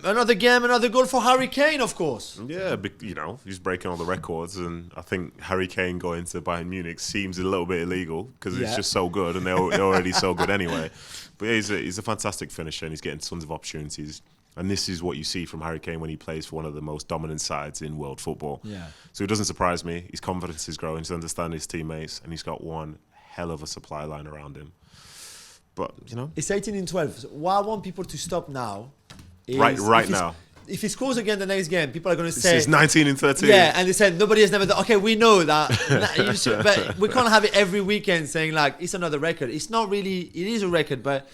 another game, another goal for Harry Kane, of course. Yeah, he's breaking all the records, and I think Harry Kane going to Bayern Munich seems a little bit illegal because it's just so good, and they're already so good anyway. But yeah, he's a fantastic finisher, and he's getting tons of opportunities. And this is what you see from Harry Kane when he plays for one of the most dominant sides in world football. Yeah. So it doesn't surprise me. His confidence is growing. He's understanding his teammates, and he's got one hell of a supply line around him. But, It's 18-12. So what I want people to stop now is... Right now. If he scores again the next game, people are going to say... It's 19-13. Yeah, and they said, nobody has never done... Okay, we know that. But we can't have it every weekend saying, like, it's another record. It's not really... It is a record, but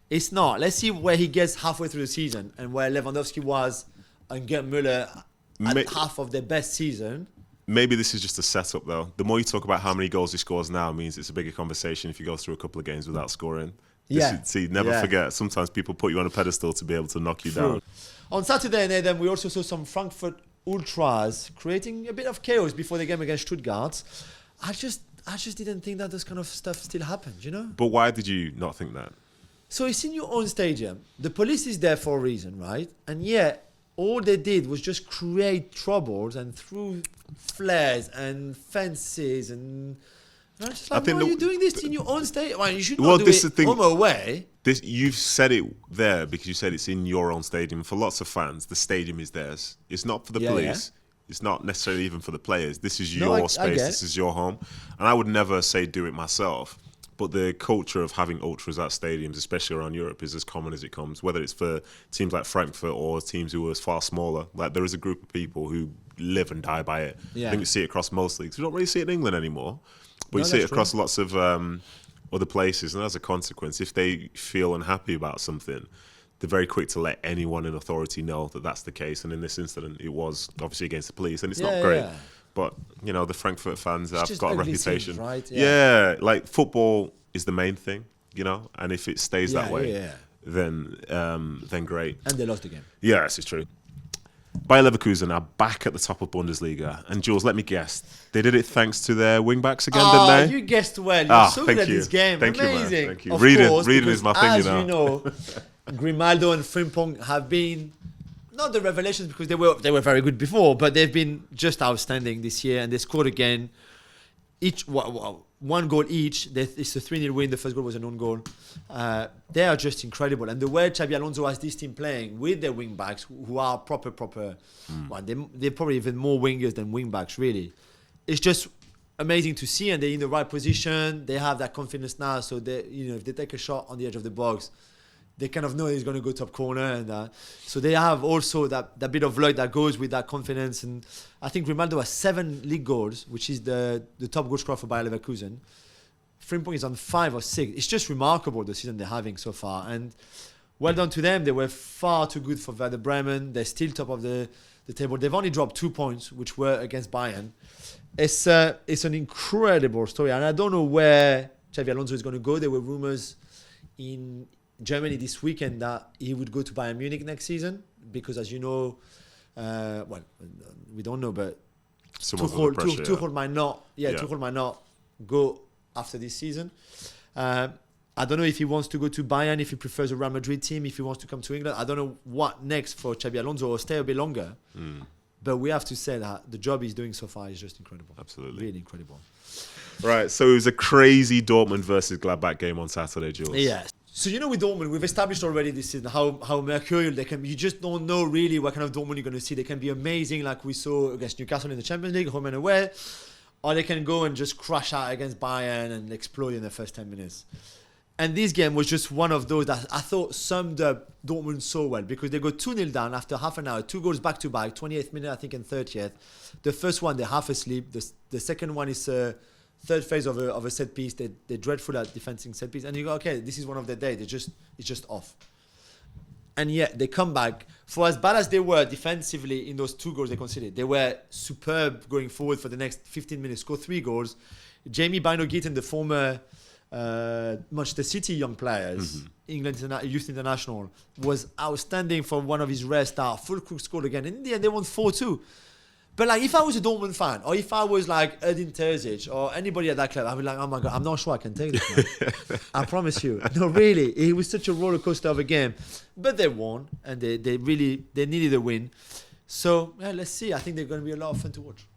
it's not. Let's see where he gets halfway through the season and where Lewandowski was and Gerd Müller at half of their best season. Maybe this is just a setup, though. The more you talk about how many goals he scores now means it's a bigger conversation if he goes through a couple of games without scoring. Never forget. Sometimes people put you on a pedestal to be able to knock you down. On Saturday, Nedum, we also saw some Frankfurt ultras creating a bit of chaos before the game against Stuttgart. I just didn't think that this kind of stuff still happened, But why did you not think that? So it's in your own stadium. The police is there for a reason, right? And yet, all they did was just create troubles and threw flares and fences and... I'm just like, why are you doing this in your own state? Well, you should not do it home or away. You've said it there because you said it's in your own stadium. For lots of fans, the stadium is theirs. It's not for the police. Yeah. It's not necessarily even for the players. This is your space. This is your home. And I would never say do it myself. But the culture of having ultras at stadiums, especially around Europe, is as common as it comes, whether it's for teams like Frankfurt or teams who are far smaller. Like, there is a group of people who live and die by it. Yeah. I think you see it across most leagues. We don't really see it in England anymore. But you see it across lots of other places, and as a consequence, if they feel unhappy about something, they're very quick to let anyone in authority know that that's the case. And in this incident, it was obviously against the police, and it's not great. Yeah. But, the Frankfurt fans have got a reputation. Things, right? Yeah, like football is the main thing, and if it stays that way, then great. And they lost the game. Yes, it's true. Bayer Leverkusen are back at the top of Bundesliga. And Jules, let me guess, they did it thanks to their wing-backs again, didn't they? You guessed well. You're so good at this game. Thank Amazing. You, man. Thank you. Reading is my thing, as you know, Grimaldo and Frimpong have been, not the revelations because they were very good before, but they've been just outstanding this year, and they scored again. One goal each. It's a 3-0 win. The first goal was an own goal. They are just incredible. And the way Xabi Alonso has this team playing with their wing backs, who are proper. Well, they're probably even more wingers than wing backs, really. It's just amazing to see, and they're in the right position. They have that confidence now. So if they take a shot on the edge of the box, they kind of know he's going to go top corner, and so they have also that bit of luck that goes with that confidence. And I think Grimaldo has 7 league goals, which is the top goal scorer for Bayer Leverkusen. Frimpong is on 5 or 6. It's just remarkable the season they're having so far, and well done to them. They were far too good for Werder Bremen. They're still top of the table. They've only dropped 2 points, which were against Bayern. It's an incredible story, and I don't know where Xabi Alonso is going to go. There were rumors in Germany this weekend that he would go to Bayern Munich next season because, as you know, we don't know, but Tuchel might not. Tuchel might not go after this season. I don't know if he wants to go to Bayern, if he prefers a Real Madrid team, if he wants to come to England. I don't know what next for Xabi Alonso, or stay a bit longer. But we have to say that the job he's doing so far is just incredible. Absolutely. Really incredible. Right, so it was a crazy Dortmund versus Gladbach game on Saturday, Jules. Yes. So, with Dortmund, we've established already this season how mercurial they can be. You just don't know really what kind of Dortmund you're going to see. They can be amazing, like we saw against Newcastle in the Champions League, home and away. Or they can go and just crash out against Bayern and explode in the first 10 minutes. And this game was just one of those that I thought summed up Dortmund so well, because they go 2-0 down after half an hour, 2 goals back-to-back, 28th minute, I think, and 30th. The first one, they're half asleep. The second one is... third phase of a set piece. They're dreadful at defending set piece, and you go, okay, this is one of their days. It's just off. And yet they come back. For as bad as they were defensively in those 2 goals they conceded, they were superb going forward for the next 15 minutes. Scored 3 goals. Jamie Bino-Gitten, the former Manchester City young players, England youth international, was outstanding for one of his rare starts. Fulkrug scored again, and in the end they won 4-2. But like, if I was a Dortmund fan, or if I was like Edin Terzic or anybody at that club, I'd be like, oh my God, I'm not sure I can take this, man. I promise you. No, really. It was such a roller coaster of a game. But they won, and they needed a win. So, let's see. I think they're going to be a lot of fun to watch.